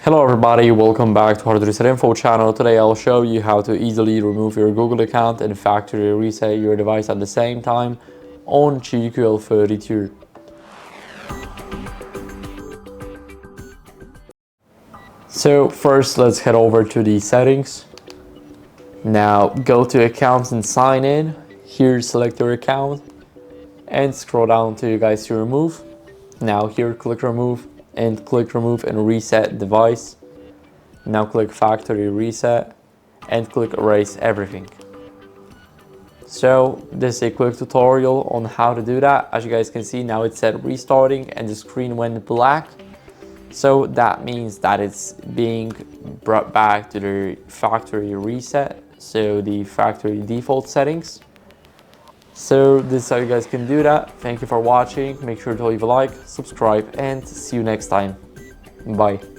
Hello everybody, welcome back to HardReset.Info channel. Today I'll show you how to easily remove your Google account and factory reset your device at the same time on CHiQ L32. So first let's head over to the settings. Now go to accounts and sign in. Here select your account and scroll down to you guys to remove. Now here click remove and click remove and reset device. Now click factory reset and click erase everything. So this is a quick tutorial on how to do that. As you guys can see, now it said restarting and the screen went black. So that means that it's being brought back to the factory reset, so the factory default settings. So this is how you guys can do that. Thank you for watching. Make sure to leave a like, subscribe, and see you next time. Bye.